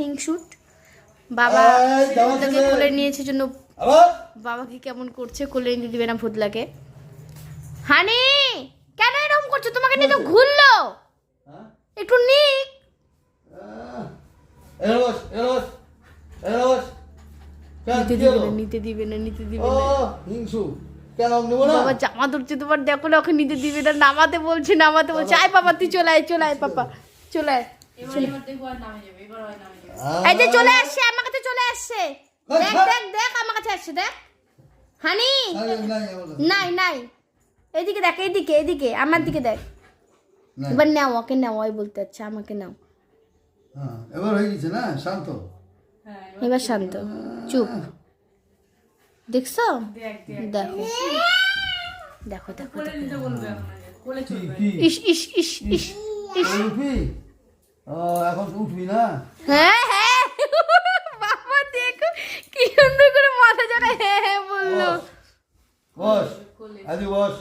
হিংসুট। বাবা ভূতলাকে কোলে নিয়েছে জন্য বাবাকে কেমন করছে, কোলে নিতে দিবে না ভূতলাকে। হানি কেন এরকম করছো? তোমাকে নিয়ে তো ঘুরলো, একটু নি। নিতে দিবে না। বাবা জামা ধরছে তোমার, দেখো না ওকে নিতে দিবে না, নামাতে বলছে। আয় বাবা তুই চলে আয় পাপা, চলে আয়। এই যে চলে আসছে, আমার কাছে চলে আসছে। দেখ আমার কাছে আসছে, দেখ হানি। নাই এদিকে দেখ, এদিকে আমার দিকে দেখ। এবার নাও, ওকে নাও, ওই বলতে আচ্ছা আমাকে নাও। এবার হয়ে গেছে না, শান্ত। এবার শান্ত, চুপ। দেখছো? দেখো ইস ইস ইস ইস ইস। এখন উঠবি না? হ্যাঁ বাবা দেখো কি সুন্দর করে মাথা জায়গায় হ্যাঁ বললো। বস, আদি বস।